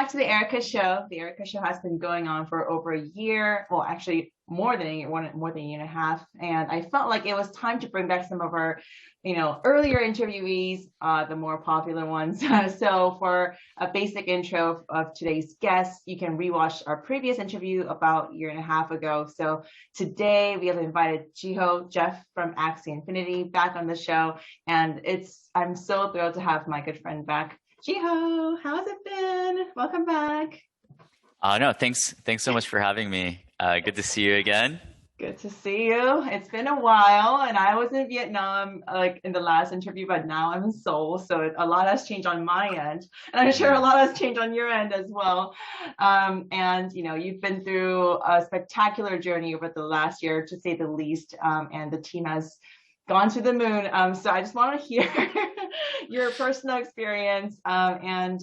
back to the Erica Show. The Erica Show has been going on for over a year. Well, actually, more than a year, more than a year and a half. And I felt like it was time to bring back some of our, earlier interviewees, the more popular ones. So for a basic intro of today's guest, you can rewatch our previous interview about a year and a half ago. So today we have invited Jeff from Axie Infinity back on the show. And I'm so thrilled to have my good friend back. Jiho, how has it been? Welcome back. No, thanks so much for having me. Good to see you again. Good to see you. It's been a while, and I was in Vietnam in the last interview, but now I'm in Seoul, so a lot has changed on my end, and I'm sure a lot has changed on your end as well. And you've been through a spectacular journey over the last year, to say the least, and the team has gone to the moon. So I just want to hear your personal experience, and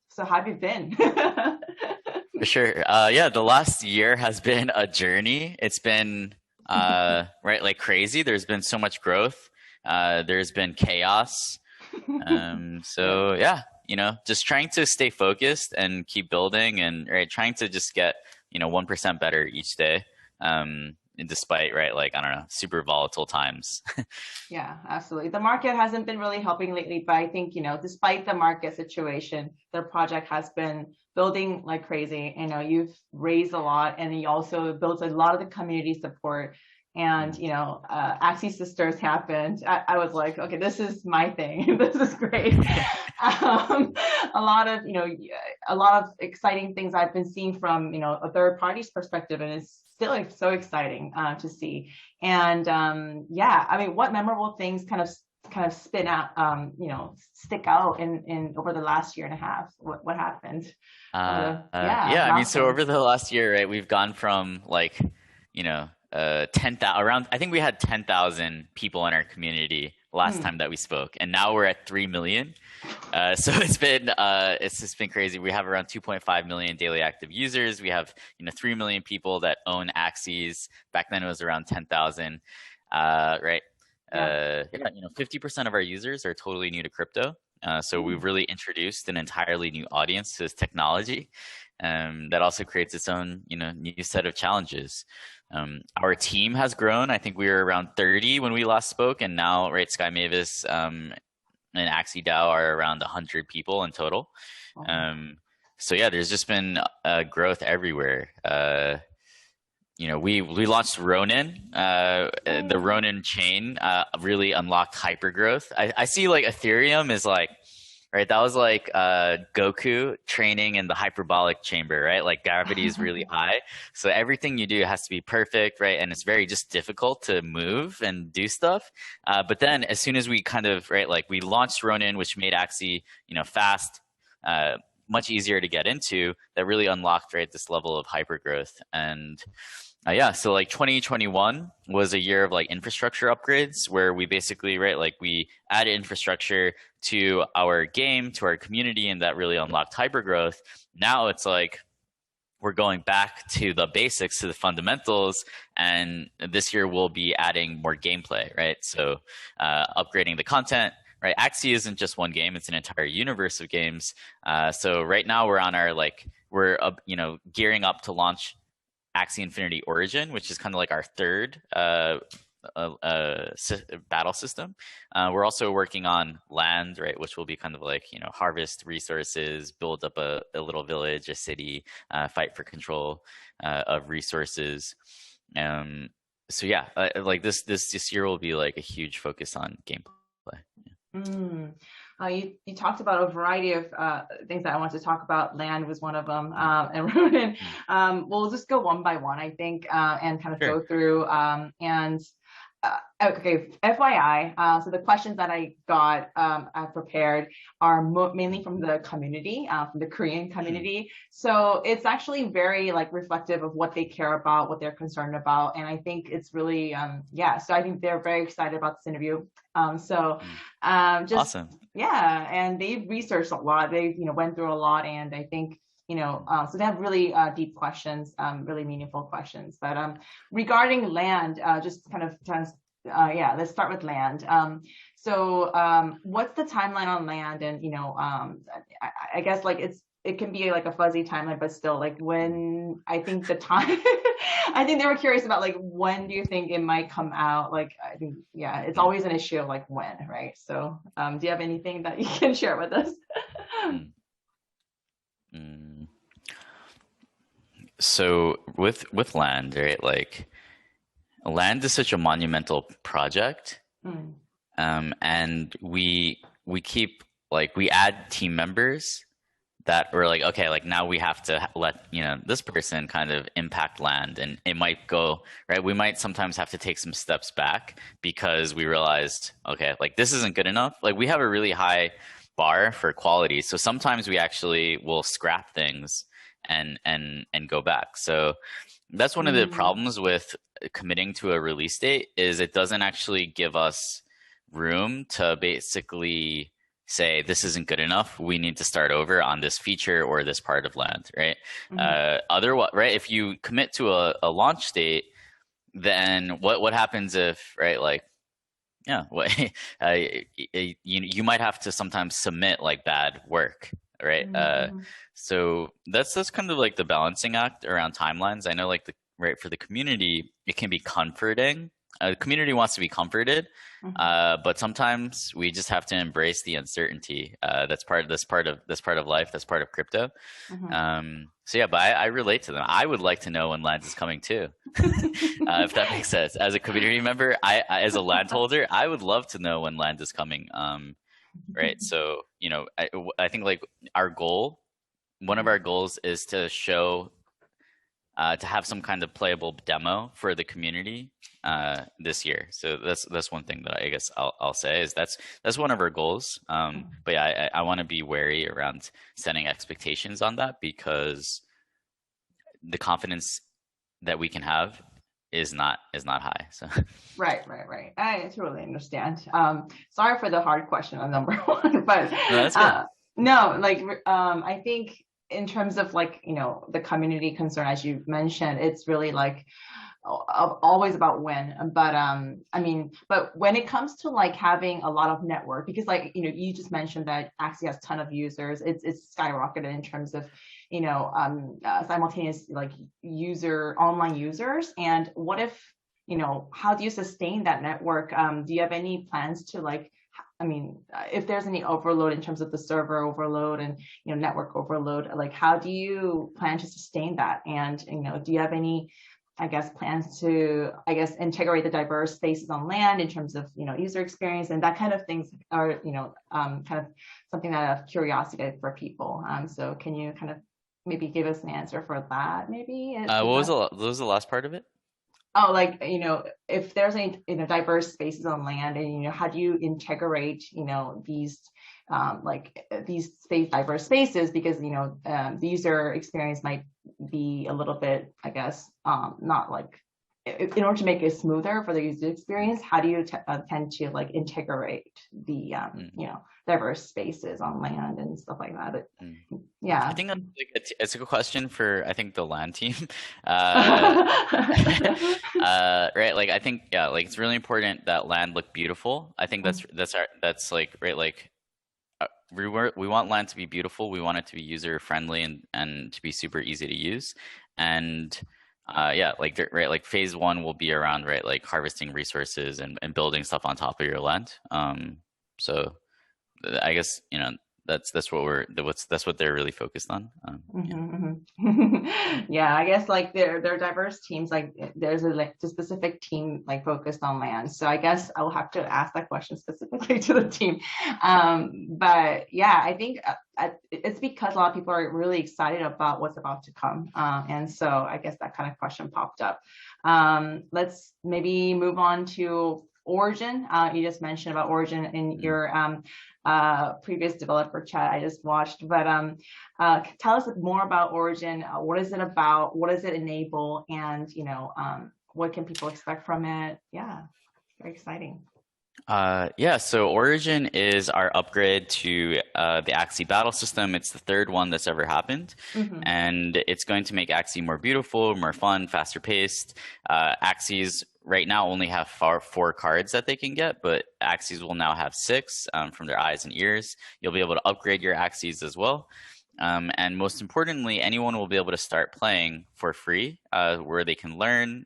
so how have you been? For sure. The last year has been a journey. It's been like crazy. There's been so much growth. There's been chaos. Just trying to stay focused and keep building, and trying to just get 1% better each day. Despite super volatile times. Yeah, absolutely. The market hasn't been really helping lately, but I think despite the market situation, the project has been building like crazy. You've raised a lot, and you also built a lot of the community support. And Axie Sisters happened. I was like, okay, this is my thing. This is great. A lot of exciting things I've been seeing from a third party's perspective, and it's still so exciting to see. And what memorable things kind of spin out, stick out in over the last year and a half? What happened? So over the last year, we've gone from 10,000 around. I think we had 10,000 people in our community last time that we spoke, and now we're at 3 million. So it's just been crazy. We have around 2.5 million daily active users. We have 3 million people that own Axies. Back then it was around 10,000. 50% of our users are totally new to crypto. So we've really introduced an entirely new audience to this technology. That also creates its own new set of challenges. Our team has grown. I think we were around 30 when we last spoke, and now Sky Mavis and Axie DAO are around 100 people in total. There's just been growth everywhere. We launched Ronin. The Ronin chain really unlocked hyper growth. I see Ethereum is that was Goku training in the hyperbolic chamber, right? Gravity is really high. So everything you do has to be perfect, right? And it's very just difficult to move and do stuff. But then as soon as we we launched Ronin, which made Axie, fast, much easier to get into, that really unlocked, this level of hyper growth. And 2021 was a year of infrastructure upgrades, where we basically we added infrastructure to our game, to our community, and that really unlocked hyper growth. Now it's we're going back to the basics, to the fundamentals, and this year we'll be adding more gameplay, right? So upgrading the content. Right, Axie isn't just one game; it's an entire universe of games. So right now we're on our gearing up to launch Axie Infinity Origin, which is kind of our third battle system. We're also working on land, right, which will be kind of harvest resources, build up a little village, a city, fight for control of resources. This year will be a huge focus on gameplay. You talked about a variety of things that I want to talk about. Land was one of them, and Ronin. We'll just go one by one, I think, and kind of go through. Okay, FYI, so the questions that I got, I've prepared are mainly from the community, from the Korean community. So it's actually very reflective of what they care about, what they're concerned about. And I think it's really, so I think they're very excited about this interview. Awesome. Yeah, and they've researched a lot. They've, went through a lot, and I think, so they have really deep questions, really meaningful questions. But regarding land, let's start with land. So what's the timeline on land? And, I guess it can be like a fuzzy timeline, but still like when I think the time, I think they were curious about like, when do you think it might come out? Like, I think, yeah, it's always an issue of like when, right? So do you have anything that you can share with us? So with land, right? Like land is such a monumental project. And we keep like, we add team members that we're like, okay, like now we have to let, this person kind of impact land, and it might go, right? We might sometimes have to take some steps back because we realized, okay, like this isn't good enough. Like we have a really high bar for quality. So sometimes we actually will scrap things and go back. So that's one of the problems with committing to a release date, is it doesn't actually give us room to basically say this isn't good enough, we need to start over on this feature or this part of land, right? Otherwise, right, if you commit to a launch date, then what happens if, right, like, yeah, you might have to sometimes submit like bad work, right? So that's kind of like the balancing act around timelines. I know, like, right, for the community, it can be comforting. The community wants to be comforted, but sometimes we just have to embrace the uncertainty. That's part of life. That's part of crypto. So yeah, but I relate to them. I would like to know when land is coming too, if that makes sense. As a community member, as a land holder, I would love to know when land is coming. Right. So I think like one of our goals is to show. To have some kind of playable demo for the community this year. So that's one thing that I guess I'll say is that's one of our goals. But yeah, I want to be wary around setting expectations on that, because the confidence that we can have is not high. So right. I totally understand. Sorry for the hard question on number one, but no, that's good. No, like I think in terms of like, the community concern, as you mentioned, it's really like always about when, but but when it comes to like having a lot of network, because like, you just mentioned that Axie has a ton of users, it's skyrocketed in terms of, simultaneous like online users. And what if, how do you sustain that network? Do you have any plans to like, if there's any overload in terms of the server overload and, network overload, like how do you plan to sustain that? And, do you have any, I guess, plans to, integrate the diverse spaces on land in terms of, user experience and that kind of things are, kind of something that of curiosity for people. So can you kind of maybe give us an answer for that maybe? What was the last part of it? Oh, like, if there's any, diverse spaces on land and, how do you integrate, these, diverse spaces, because, the user experience might be a little bit, I guess, not like, in order to make it smoother for the user experience, how do you tend to like integrate the, diverse spaces on land and stuff like that? But, yeah, I think that's like it's a good question for, I think, the land team. Right, like I think, yeah, like it's really important that land look beautiful. I think that's like, right, like we want land to be beautiful. We want it to be user friendly and to be super easy to use. And yeah, like right, like phase one will be around, right, like harvesting resources and building stuff on top of your land. So I guess, that's what they're really focused on. Yeah, I guess like they're diverse teams, like there's a specific team like focused on land. So I guess I'll have to ask that question specifically to the team. But yeah, I think it's because a lot of people are really excited about what's about to come. And so I guess that kind of question popped up. Let's maybe move on to Origin. You just mentioned about Origin in your previous developer chat I just watched, but tell us more about Origin. What is it about? What does it enable? And what can people expect from it? Yeah, very exciting. Yeah, so Origin is our upgrade to the Axie battle system. It's the third one that's ever happened, and it's going to make Axie more beautiful, more fun, faster paced. Axies right now only have four cards that they can get, but Axies will now have 6 from their eyes and ears. You'll be able to upgrade your Axies as well. And most importantly, anyone will be able to start playing for free, where they can learn,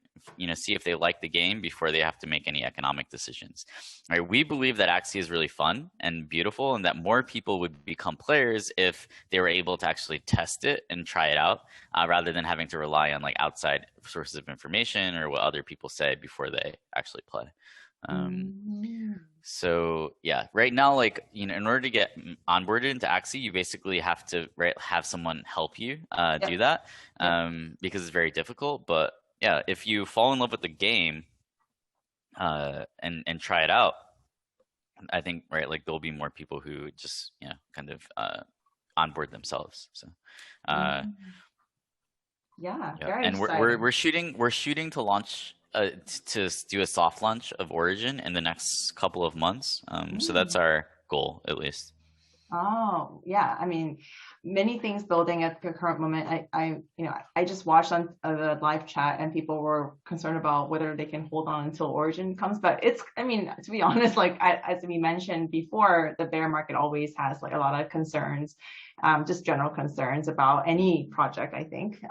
see if they like the game before they have to make any economic decisions. Right? We believe that Axie is really fun and beautiful, and that more people would become players if they were able to actually test it and try it out, rather than having to rely on like outside sources of information or what other people say before they actually play. So yeah, right now, like, in order to get onboarded into Axie, you basically have to have someone help you do that, because it's very difficult. But yeah, if you fall in love with the game and try it out, I think like there'll be more people who just kind of onboard themselves. So very and exciting. we're shooting to launch. To do a soft launch of Origin in the next couple of months. So that's our goal, at least. Oh, yeah. I mean, many things building at the current moment. I just watched on the live chat and people were concerned about whether they can hold on until Origin comes. But to be honest, like as we mentioned before, the bear market always has like a lot of concerns, just general concerns about any project, I think.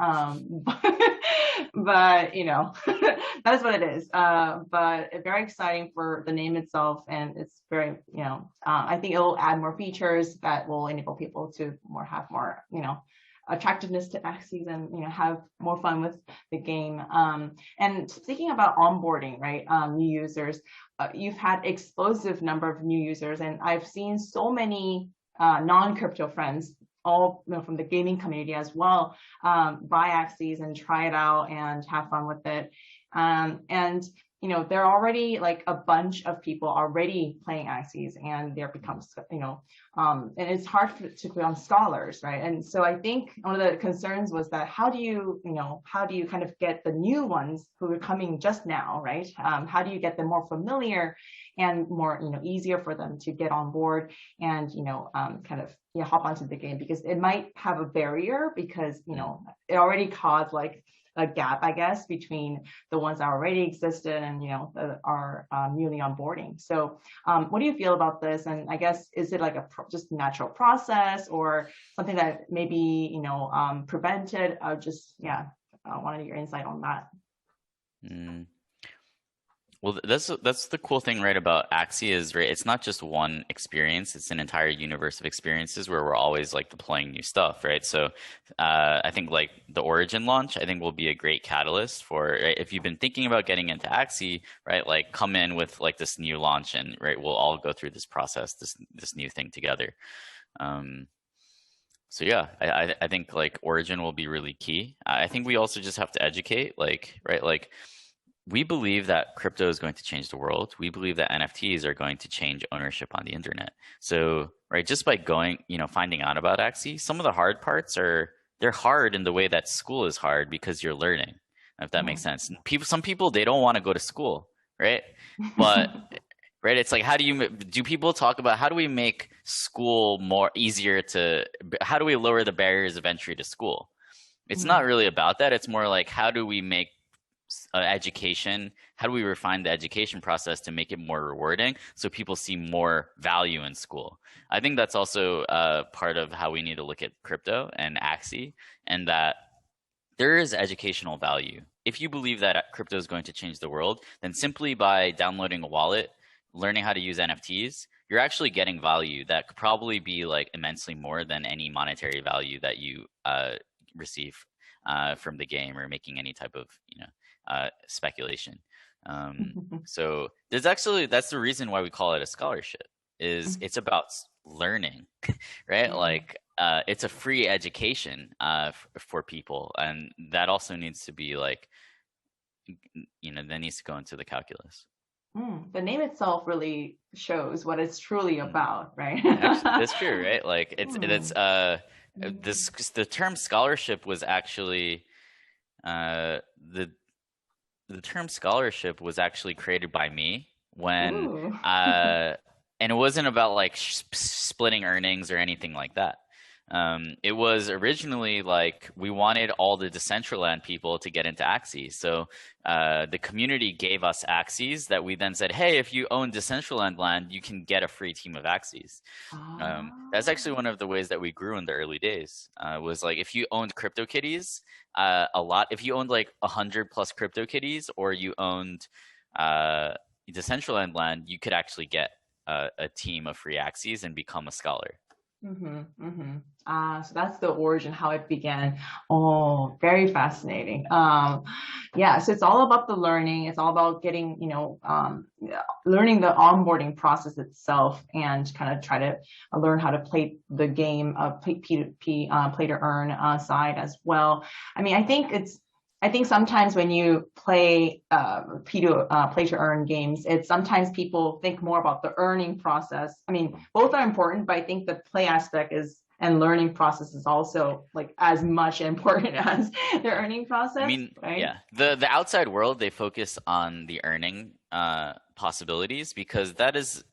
But that is what it is. But very exciting for the name itself, and it's very, I think it will add more features that will enable people to have more, attractiveness to Axies and have more fun with the game. And speaking about onboarding, right, new users, you've had explosive number of new users, and I've seen so many non-crypto friends, all from the gaming community as well, buy Axies and try it out and have fun with it. And there are already like a bunch of people already playing Axies, and there becomes, and it's hard to become scholars, right? And so I think one of the concerns was that how do you kind of get the new ones who are coming just now, right? How do you get them more familiar and more, easier for them to get on board and, kind of hop onto the game, because it might have a barrier because, it already caused like a gap, I guess, between the ones that already existed and, that are newly onboarding. So what do you feel about this? And I guess, is it like just natural process or something that maybe, prevented? I wanted your insight on that. Well, that's the cool thing, right, about Axie is, right, it's not just one experience, it's an entire universe of experiences where we're always like deploying new stuff, right? So I think like the Origin launch, I think will be a great catalyst for, right, if you've been thinking about getting into Axie, right, like come in with like this new launch and, right, we'll all go through this process, this new thing together. So yeah, I think like Origin will be really key. I think we also just have to educate, like, right, like, we believe that crypto is going to change the world. We believe that NFTs are going to change ownership on the internet. So, right, just by going, finding out about Axie, some of the hard parts they're hard in the way that school is hard because you're learning, if that makes sense. Some people, they don't want to go to school, right? But, right, it's like, do people talk about how do we make school more easier how do we lower the barriers of entry to school? It's not really about that. It's more like, how do we make education, how do we refine the education process to make it more rewarding so people see more value in school? I think that's also part of how we need to look at crypto and Axie, and that there is educational value. If you believe that crypto is going to change the world, then simply by downloading a wallet, learning how to use NFTs, you're actually getting value that could probably be like immensely more than any monetary value that you receive from the game or making any type of speculation. So that's the reason why we call it a scholarship, is it's about learning, right? Like it's a free education for people, and that also needs to be like, that needs to go into the calculus. The name itself really shows what it's truly about, right? That's true, right? Like the term scholarship was actually the term scholarship was actually created by me when and it wasn't about like splitting earnings or anything like that. It was originally like we wanted all the Decentraland people to get into Axie. So the community gave us Axies that we then said, hey, if you own Decentraland land, you can get a free team of Axies. That's actually one of the ways that we grew in the early days. Was like if you owned CryptoKitties, if you owned like 100 plus CryptoKitties, or you owned Decentraland land, you could actually get a team of free Axies and become a scholar. So that's the origin, how it began. Oh, very fascinating. Yeah, so it's all about the learning. It's all about getting, learning the onboarding process itself, and kind of try to learn how to play the game of P2P, play to earn side as well. I mean, I think sometimes when you play play to earn games, sometimes people think more about the earning process. I mean, both are important, but I think the play aspect and learning process is also like as much important as the earning process. I mean, right? Yeah, the outside world, they focus on the earning possibilities, because that is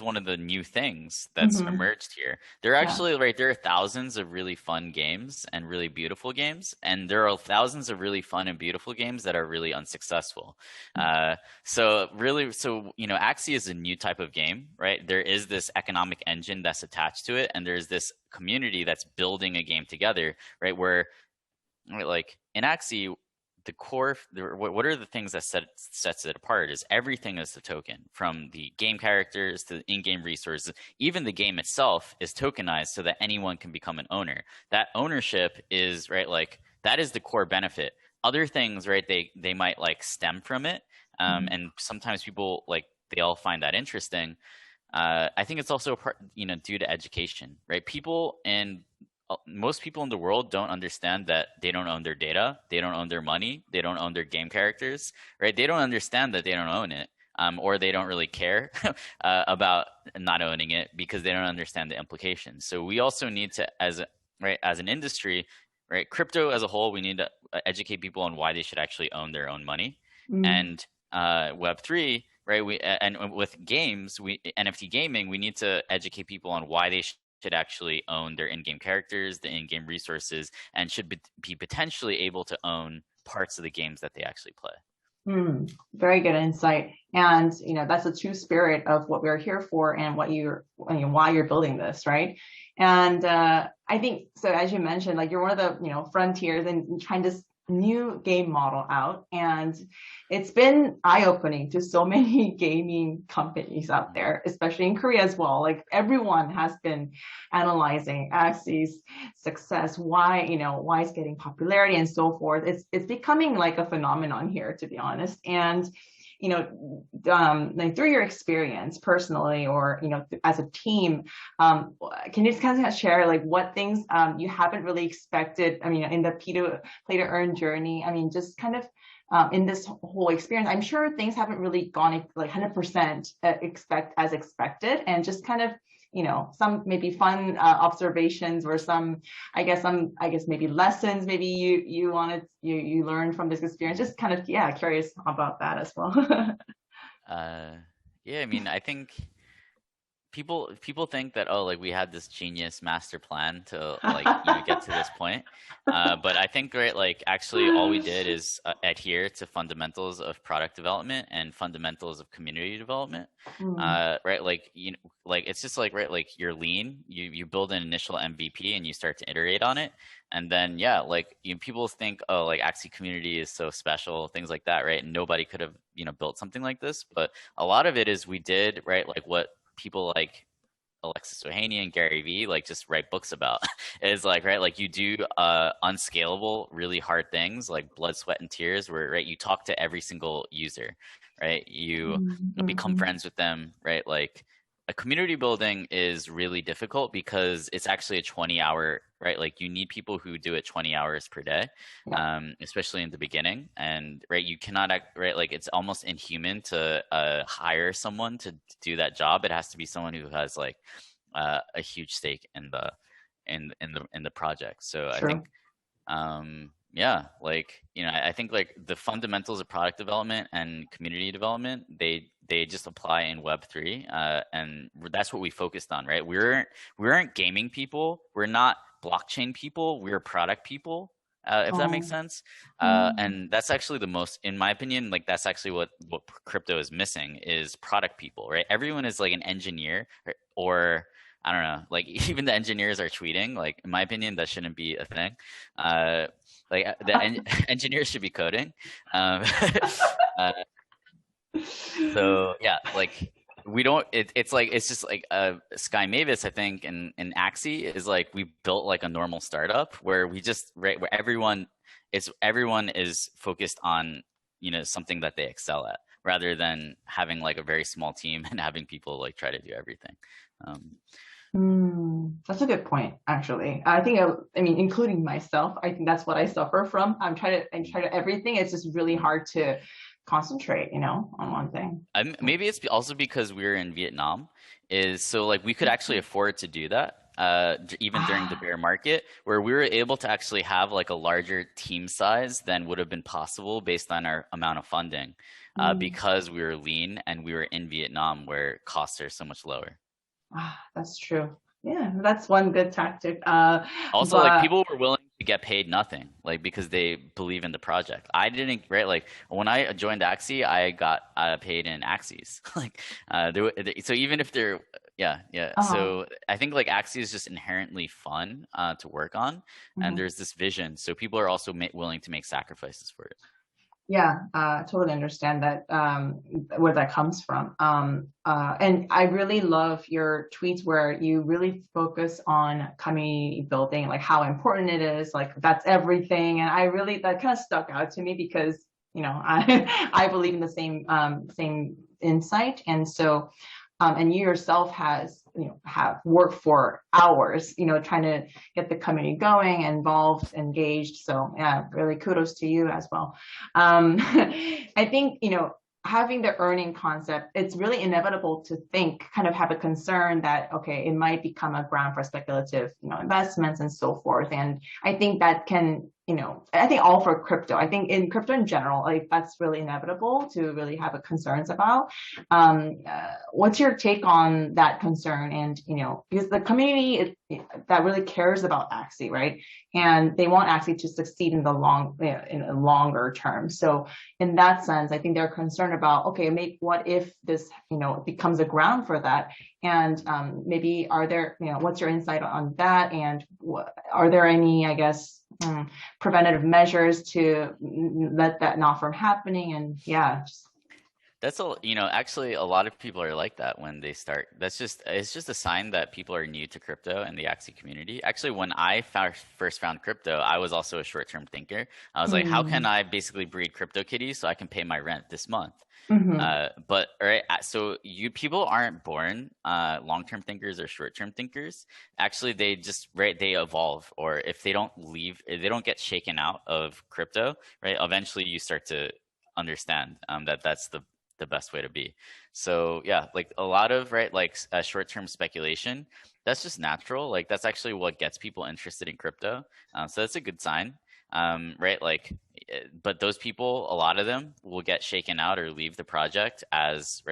one of the new things that's emerged here. There are actually there are thousands of really fun games and really beautiful games, and there are thousands of really fun and beautiful games that are really unsuccessful. So Axie is a new type of game, right? There is this economic engine that's attached to it, and there's this community that's building a game together, right? Where like in Axie, the core, what are the things that sets it apart is everything is the token, from the game characters to the in-game resources. Even the game itself is tokenized so that anyone can become an owner. That ownership is, right, like that is the core benefit. Other things, right, they might like stem from it. And sometimes people like, they all find that interesting. I think it's also a part, due to education, right? Most people in the world don't understand that they don't own their data, they don't own their money, they don't own their game characters, right? They don't understand that they don't own it, or they don't really care about not owning it because they don't understand the implications. So we also need to, as an industry, right, crypto as a whole, we need to educate people on why they should actually own their own money. And Web3, right? And with games, NFT gaming, we need to educate people on why they should actually own their in-game characters, the in-game resources, and should be potentially able to own parts of the games that they actually play. Very good insight. And, that's the true spirit of what we're here for and why you're building this, right? And I think, so as you mentioned, like you're one of the, frontiers and trying this new game model out, and it's been eye-opening to so many gaming companies out there, especially in Korea as well. Like everyone has been analyzing Axie's success, why it's getting popularity and so forth. It's becoming like a phenomenon here, to be honest. And like through your experience personally, or as a team, can you just kind of share like what things you haven't really expected? I mean, in the play to earn journey. I mean, just kind of in this whole experience, I'm sure things haven't really gone like 100% as expected, and just kind of some maybe fun observations, or some I guess maybe lessons maybe you learned from this experience. Just kind of curious about that as well. Yeah, I mean, I think people think that, like we had this genius master plan to like get to this point, but I think, right, like actually all we did is adhere to fundamentals of product development and fundamentals of community development. Right, like like it's just like, right, like you're lean, you build an initial MVP and you start to iterate on it, and then like people think, oh, like Axie community is so special, things like that, right? And nobody could have built something like this, but a lot of it is we did, right, like what people like Alexis Ohanian and Gary Vee like just write books about is like, right, like you do unscalable, really hard things like blood, sweat, and tears, where, right, you talk to every single user, right? You become friends with them, right? Like a community building is really difficult because it's actually a 20-hour, right? Like you need people who do it 20 hours per day, especially in the beginning. And, right, you cannot right, like it's almost inhuman to hire someone to do that job. It has to be someone who has like a huge stake in the project. So I think like I think like the fundamentals of product development and community development, they they just apply in Web3, and that's what we focused on, right? We weren't gaming people. We're not blockchain people. We're product people. If that makes sense. And that's actually the most, in my opinion, like that's actually what crypto is missing is product people, right? Everyone is like an engineer or I don't know, like even the engineers are tweeting. Like in my opinion, that shouldn't be a thing. Like the engineers should be coding. So yeah, like we don't. It's just like Sky Mavis, I think, and Axie is like we built like a normal startup where we just where everyone is focused on something that they excel at rather than having like a very small team and having people like try to do everything. That's a good point, actually. I think, I mean, including myself, I think that's what I suffer from. I'm trying to everything. It's just really hard to concentrate, on one thing. Maybe it's also because we're in Vietnam, so like we could actually afford to do that. Even during the bear market, where we were able to actually have like a larger team size than would have been possible based on our amount of funding, because we were lean and we were in Vietnam where costs are so much lower. That's true. Yeah, that's one good tactic. Also, like people were willing to get paid nothing, like because they believe in the project. I didn't, right? Like when I joined Axie, I got paid in Axies. Like, so even if they're, yeah. So I think like Axie is just inherently fun to work on, and there's this vision. So people are also willing to make sacrifices for it. Yeah, totally understand that, where that comes from. And I really love your tweets where you really focus on community building, like how important it is, like that's everything. And that kind of stuck out to me because, I believe in the same insight. And so, and you yourself have worked for hours, trying to get the community going, involved, engaged. So yeah, really kudos to you as well. I think, having the earning concept, it's really inevitable to have a concern that, okay, it might become a ground for speculative, investments and so forth. And I think that can, I think all for crypto, I think in crypto in general, like that's really inevitable to really have concerns about. What's your take on that concern? And, because the community that really cares about Axie, right? And they want Axie to succeed in a longer term. So in that sense, I think they're concerned about, okay, what if this, becomes a ground for that? And maybe are there, what's your insight on that? And are there any, I guess, preventative measures to let that not from happening? And yeah, that's actually a lot of people are like that when they start. It's just a sign that people are new to crypto and the Axie community. Actually, when I first found crypto, I was also a short-term thinker. I was like, how can I basically breed crypto kitties so I can pay my rent this month? But right, so people aren't born long-term thinkers or short-term thinkers. Actually, they just they evolve, or if they don't get shaken out of crypto, right? Eventually, you start to understand that's the best way to be. So yeah, like a lot of short-term speculation, that's just natural. Like that's actually what gets people interested in crypto. So that's a good sign. Right? Like, but those people, a lot of them will get shaken out or leave the project as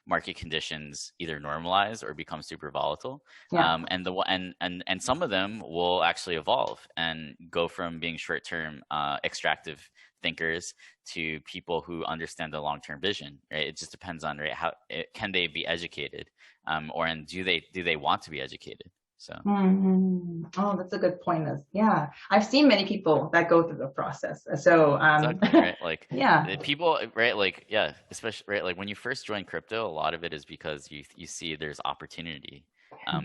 market conditions either normalize or become super volatile. Yeah. And some of them will actually evolve and go from being short-term extractive thinkers to people who understand the long-term vision. Right? It just depends on how can they be educated, and do they want to be educated? So. Oh, that's a good point. Yeah, I've seen many people that go through the process. So, exactly, right? Like, yeah, people, right? Like, yeah, especially right. Like when you first join crypto, a lot of it is because you see there's opportunity,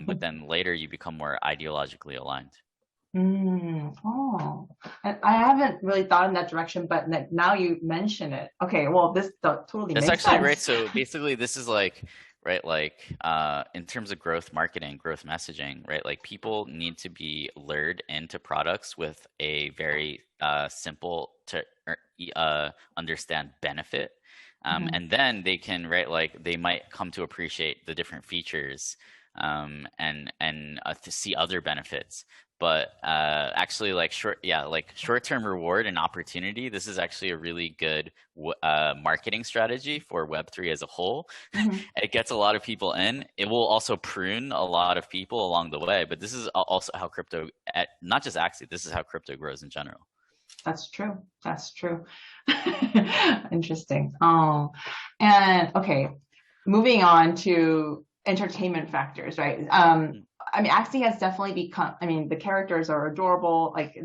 but then later you become more ideologically aligned. Oh, and I haven't really thought in that direction, but now you mention it. Okay, well, this totally makes sense. That's actually right. So basically, this is like. Right, like in terms of growth marketing, growth messaging, right? Like people need to be lured into products with a very simple to understand benefit, and then they can, they might come to appreciate the different features and to see other benefits. but actually like short-term reward and opportunity, this is actually a really good marketing strategy for Web3 as a whole. It gets a lot of people in. It will also prune a lot of people along the way, but this is also how crypto, not just Axie, this is how crypto grows in general. That's true. That's true. Interesting. Oh, and okay, moving on to entertainment factors, right? I mean, Axie has definitely become, I mean, the characters are adorable. Like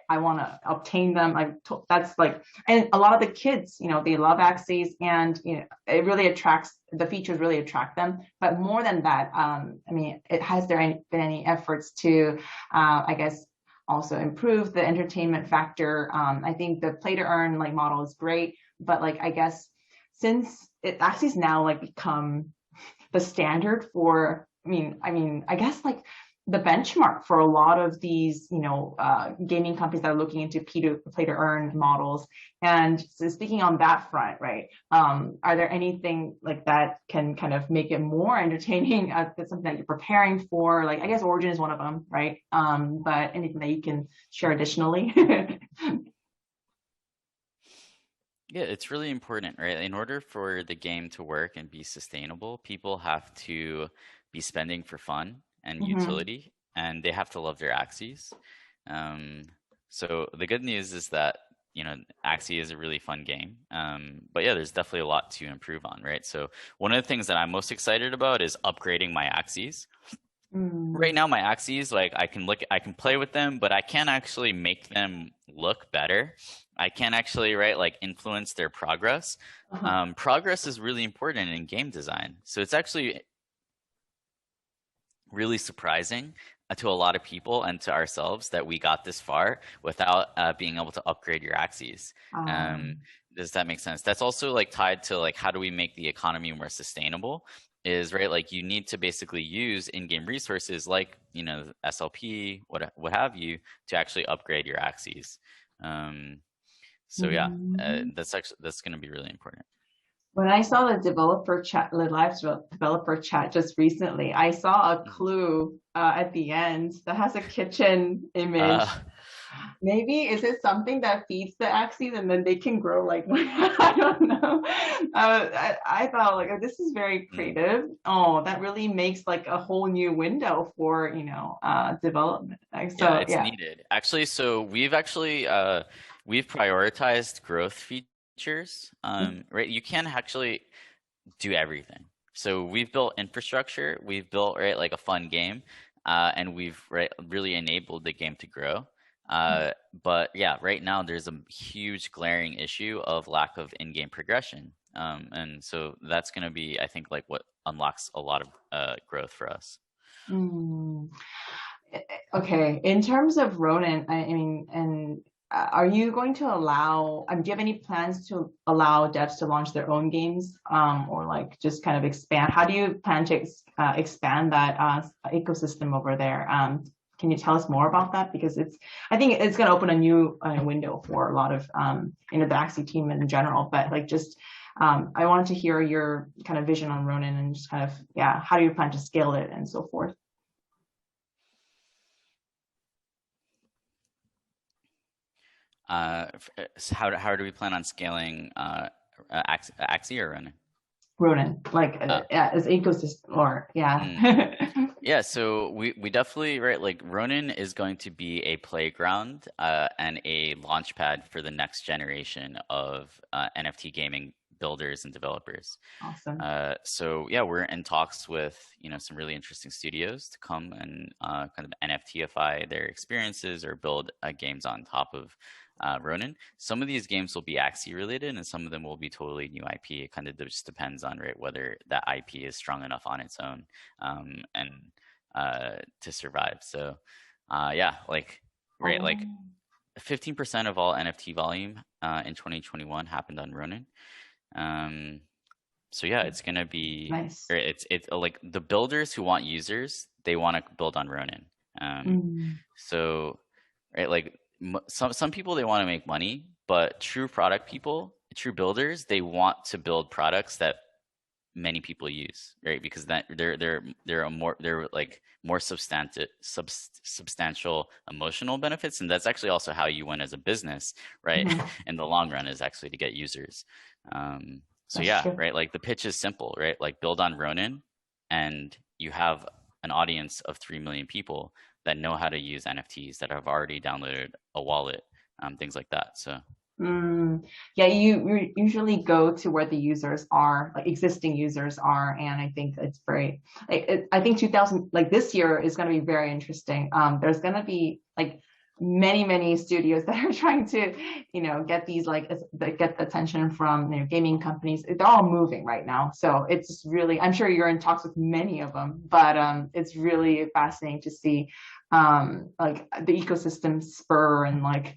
I want to obtain them. That's like, and a lot of the kids, you know, they love Axies, and, you know, it really attracts, the features really attract them. But more than that, I mean, has there been any efforts to, I guess, also improve the entertainment factor? I think the play to earn like model is great, but like, I guess since Axie's now like become the standard for, I mean, I guess like the benchmark for a lot of these, you know, gaming companies that are looking into play to earn models. And so speaking on that front, right, are there anything like that can kind of make it more entertaining? That's something that you're preparing for. Like, I guess Origin is one of them, right? But anything that you can share additionally? Yeah, it's really important, right? In order for the game to work and be sustainable, people have to be spending for fun and utility, and they have to love their Axies. So the good news is that, you know, Axie is a really fun game. But yeah, there's definitely a lot to improve on, right? So one of the things that I'm most excited about is upgrading my Axies. Right now, my Axies, like I can play with them, but I can't actually make them look better. I can't actually, right, like influence their progress. Progress is really important in game design. So it's actually really surprising to a lot of people and to ourselves that we got this far without being able to upgrade your Axies. Does that make sense? That's also like tied to like, how do we make the economy more sustainable? Is right, like you need to basically use in-game resources like, you know, SLP, what have you, to actually upgrade your Axies. So yeah, that's going to be really important. When I saw the live developer chat just recently, I saw a clue at the end that has a kitchen image. Maybe is it something that feeds the Axies and then they can grow like, I don't know. I thought like, this is very creative. Oh, that really makes like a whole new window for, you know, development. So, it's needed. Actually, so we've actually, we've prioritized growth features, right? You can't actually do everything. So we've built infrastructure, we've built, right, like a fun game, and we've really enabled the game to grow. But yeah, right now there's a huge glaring issue of lack of in-game progression. And so that's going to be, I think, like what unlocks a lot of growth for us. Okay. In terms of Ronin, I mean, and are you going to allow, do you have any plans to allow devs to launch their own games, or like just kind of expand? How do you plan to expand that ecosystem over there? Can you tell us more about that? Because I think it's going to open a new window for a lot of, you know, the Axie team in general. But like, just I wanted to hear your kind of vision on Ronin and just kind of, yeah, how do you plan to scale it and so forth? So how do we plan on scaling Axie or Ronin? Ronin, like as ecosystem, or Yeah, so we definitely, right, like Ronin is going to be a playground and a launch pad for the next generation of NFT gaming builders and developers. Awesome. So yeah, we're in talks with, you know, some really interesting studios to come and kind of NFTify their experiences or build games on top of Ronin. Some of these games will be Axie related and some of them will be totally new IP. It kind of just depends on, right, whether that IP is strong enough on its own and to survive. So yeah, like, right, like 15% of all NFT volume in 2021 happened on Ronin. So yeah, it's gonna be nice. It's like the builders who want users, they want to build on Ronin. So right, like some people, they want to make money, but true product people, true builders, they want to build products that many people use, right? Because that they're like more substantial emotional benefits, and that's actually also how you win as a business, right? In the long run, is actually to get users. So yeah, right. Like the pitch is simple, right? Like build on Ronin, and you have an audience of 3 million people that know how to use NFTs, that have already downloaded a wallet, things like that. So. Yeah, you usually go to where the users are, like existing users are, and I think it's very. I think this year is going to be very interesting. There's going to be like many studios that are trying to, get these get the attention from gaming companies. They're all moving right now, so it's really. I'm sure you're in talks with many of them, but it's really fascinating to see, like the ecosystem spur and like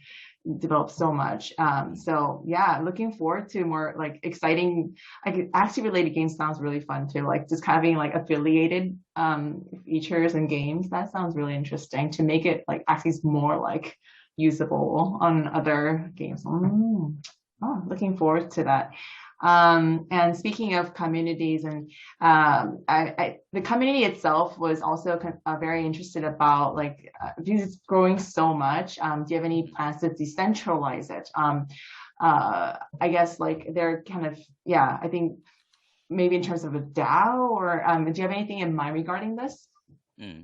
develop so much. So yeah, looking forward to more like exciting, like Axie related games sounds really fun too. Like just having like affiliated features and games. That sounds really interesting to make it like Axie's more like usable on other games. Oh, looking forward to that. And speaking of communities, and the community itself was also very interested about like because it's growing so much. Do you have any plans to decentralize it? I guess like they're kind of I think maybe in terms of a DAO, or do you have anything in mind regarding this?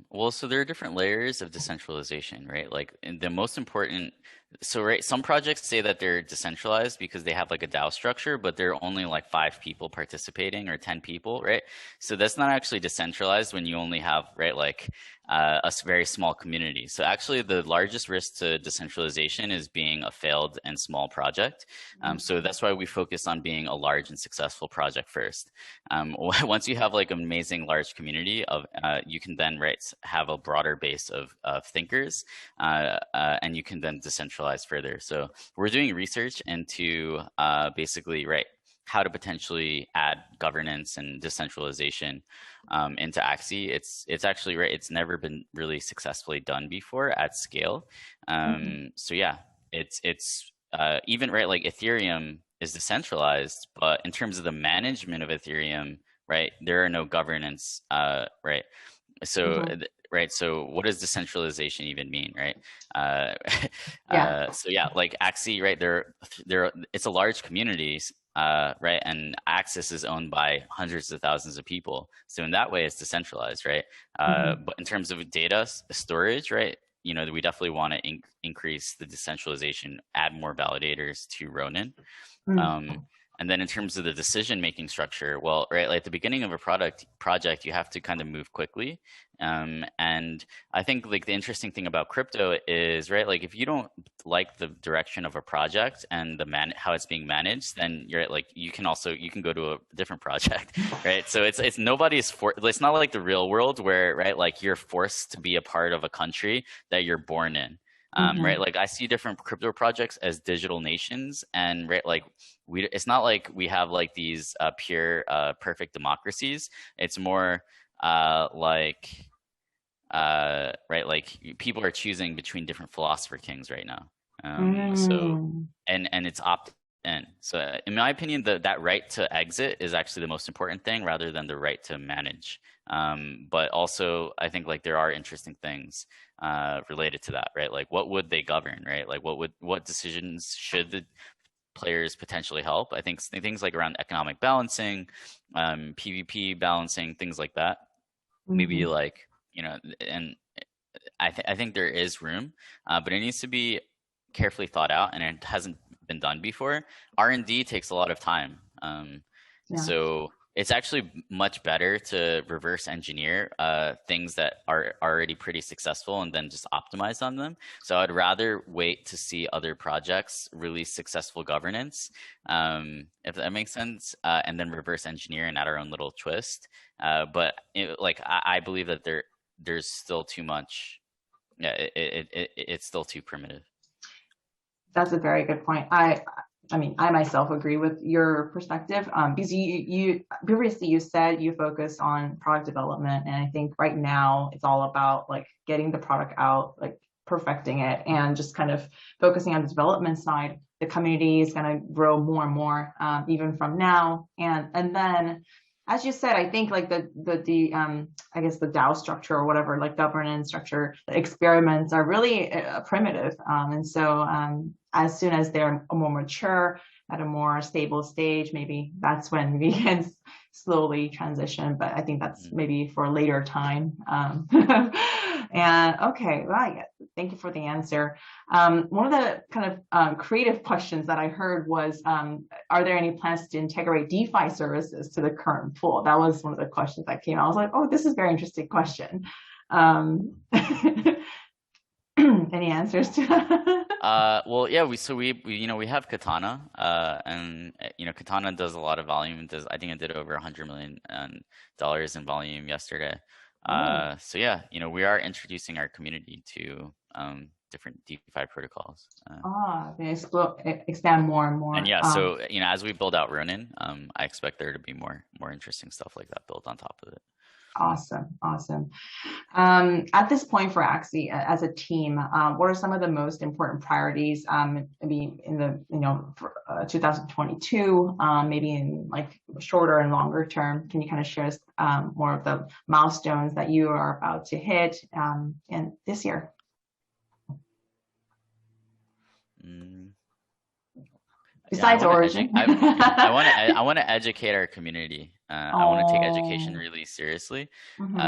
Well, so there are different layers of decentralization, right? Like the most important, so right, some projects say that they're decentralized because they have like a DAO structure, but there are only like 5 people participating or 10 people, right? So that's not actually decentralized when you only have, right, like a very small community. So actually the largest risk to decentralization is being a failed and small project. So that's why we focus on being a large and successful project first. Once you have like an amazing large community of, you can then have a broader base of thinkers, and you can then decentralize further. So we're doing research into basically, how to potentially add governance and decentralization into Axie. It's actually it's never been really successfully done before at scale. So yeah, it's even like Ethereum is decentralized, but in terms of the management of Ethereum, there are no governance, so so what does decentralization even mean, so yeah, like Axie, it's a large community, and Axis is owned by hundreds of thousands of people, so in that way it's decentralized, but in terms of data storage, we definitely want to increase the decentralization, add more validators to Ronin. And then in terms of the decision-making structure, well, like the beginning of a project, you have to kind of move quickly. And I think like the interesting thing about crypto is, like if you don't like the direction of a project and how it's being managed, then you can go to a different project, So it's nobody's it's not like the real world where, like you're forced to be a part of a country that you're born in. Like I see different crypto projects as digital nations, and like it's not like we have like these pure perfect democracies. It's more like people are choosing between different philosopher kings right now. So and it's opt-in. So in my opinion, that right to exit is actually the most important thing rather than the right to manage. But also I think like there are interesting things related to that, like what would they govern, like what decisions should the players potentially help? I think things like around economic balancing, PvP balancing, things like that. Maybe like, and I think there is room, but it needs to be carefully thought out, and it hasn't been done before. R&D takes a lot of time. So it's actually much better to reverse engineer things that are already pretty successful and then just optimize on them. So I'd rather wait to see other projects release successful governance, if that makes sense, and then reverse engineer and add our own little twist. But I believe that there's still too much. Yeah, it's still too primitive. That's a very good point. I mean, I myself agree with your perspective, because you previously you said you focus on product development, and I think right now it's all about like getting the product out, like perfecting it, and just kind of focusing on the development side. The community is going to grow more and more, even from now, and then as you said, I think like the I guess the DAO structure or whatever, like governance structure, the experiments are really primitive. And so as soon as they're more mature, at a more stable stage, maybe that's when we can slowly transition. But I think that's maybe for a later time. And okay, well, yeah, thank you for the answer. One of the kind of creative questions that I heard was, are there any plans to integrate DeFi services to the current pool? That was one of the questions that came. I was like, oh, this is a very interesting question. Any answers to that? Well, yeah, we have Katana, and Katana does a lot of volume. I think it did over $100 million in volume yesterday. So yeah, we are introducing our community to different DeFi protocols. They expand more and more. And yeah, so as we build out Ronin, I expect there to be more interesting stuff like that built on top of it. Awesome. At this point for Axie as a team, what are some of the most important priorities? Maybe in the for, 2022, maybe in like shorter and longer term. Can you kind of share more of the milestones that you are about to hit in this year? Besides Origin, I want to educate our community. I want to take education really seriously.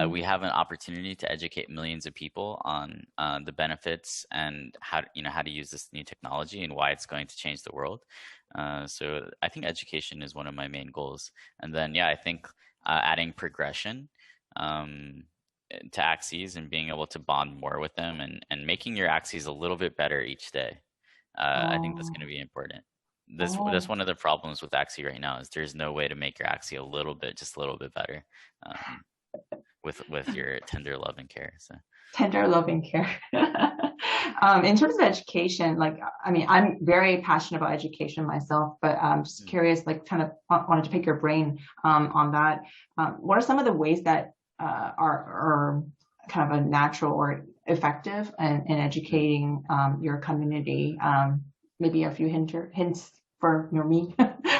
We have an opportunity to educate millions of people on the benefits and how to use this new technology and why it's going to change the world. So I think education is one of my main goals. And then I think adding progression to Axies and being able to bond more with them and making your Axies a little bit better each day. I think that's going to be important. That's one of the problems with Axie right now is there's no way to make your Axie just a little bit better with your tender love and care. So tender love and care. In terms of education, I'm very passionate about education myself, but I'm just curious, kind of wanted to pick your brain on that. What are some of the ways that are kind of a natural or effective in educating your community? Maybe a few hints for me,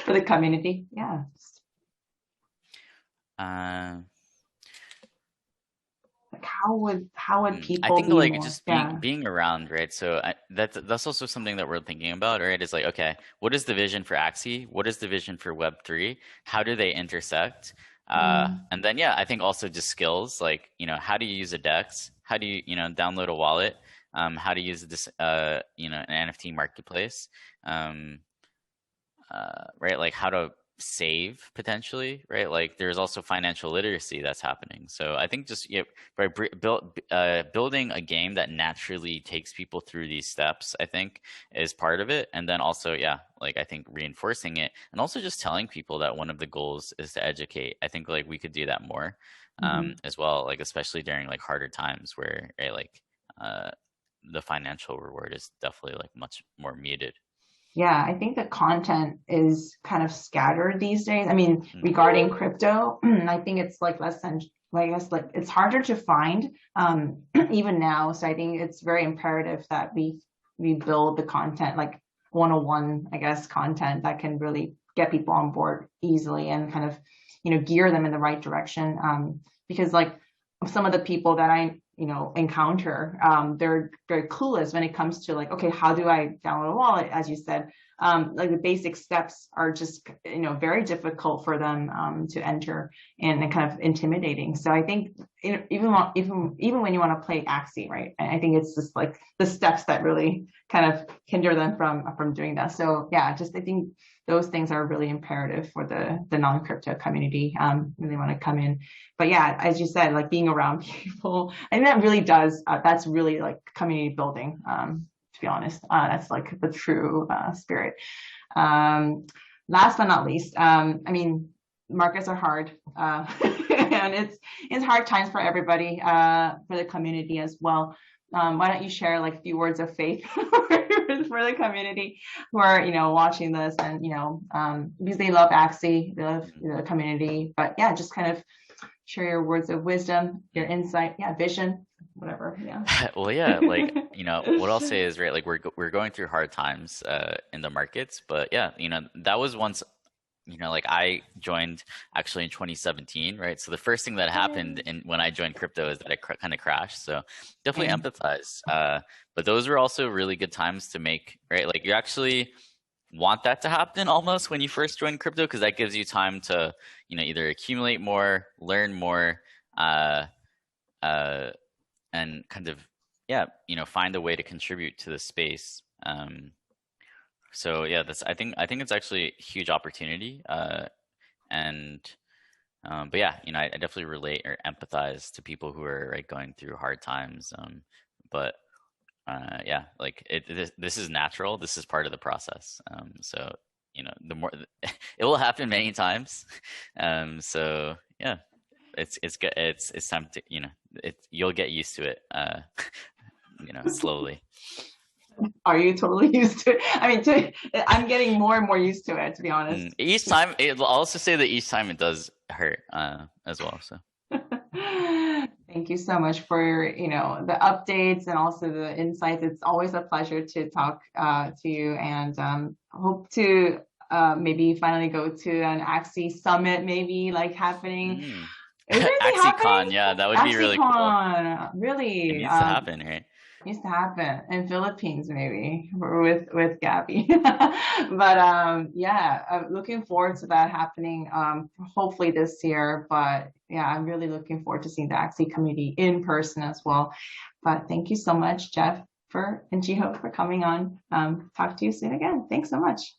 for the community. Yeah. How would people? I think just being around, right? So that's also something that we're thinking about, right? Is okay, what is the vision for Axie? What is the vision for Web3? How do they intersect? And then I think also just skills how do you use a DEX? How do you download a wallet? How to use this an NFT marketplace, right? How to save potentially, right? There's also financial literacy that's happening. So I think just by building a game that naturally takes people through these steps, I think is part of it. And then also I think reinforcing it and also just telling people that one of the goals is to educate. I think we could do that more as well, especially during harder times where the financial reward is definitely much more muted. Yeah, I think the content is kind of scattered these days. I mean, regarding crypto, I think it's less than, it's harder to find even now. So I think it's very imperative that we build the content, 101, I guess, content that can really get people on board easily and kind of, gear them in the right direction. Because some of the people that I encounter, they're very clueless when it comes to okay, how do I download a wallet? As you said, the basic steps are just very difficult for them to enter and kind of intimidating. So I think even when you want to play Axie, right? I think it's just the steps that really kind of hinder them from doing that. So I think those things are really imperative for the non-crypto community when they want to come in. But as you said, being around people, and that really does, that's really community building, to be honest. That's the true spirit. Last but not least, markets are hard, and it's hard times for everybody, for the community as well. Why don't you share a few words of faith for the community who are watching this and because they love Axie, they love the community, but just kind of share your words of wisdom, your insight, vision, whatever. Well, what I'll say is we're going through hard times in the markets, but that was once like I joined actually in 2017, right? So the first thing that happened when I joined crypto is that it kind of crashed. So definitely empathize. But those were also really good times to make, right? Like you actually want that to happen almost when you first join crypto, because that gives you time to, either accumulate more, learn more, and kind of, find a way to contribute to the space. So yeah, I think it's actually a huge opportunity. But yeah, I definitely relate or empathize to people who are going through hard times. But yeah, like this is natural. This is part of the process. So the more it will happen many times. So yeah, it's good. It's time to you'll get used to it. Slowly. Are you totally used to it? I mean, I'm getting more and more used to it, to be honest. Each time, I'll also say that each time it does hurt as well. So. Thank you so much for the updates and also the insights. It's always a pleasure to talk to you, and hope to maybe finally go to an Axie summit, maybe happening. Is it AxieCon, yeah, that would be really cool. Really, it needs to happen, right? Needs to happen in Philippines, maybe with Gabby. But yeah, looking forward to that happening hopefully this year. But yeah, I'm really looking forward to seeing the Axie community in person as well. But thank you so much, Jeff and Jiho, for coming on. Talk to you soon again. Thanks so much.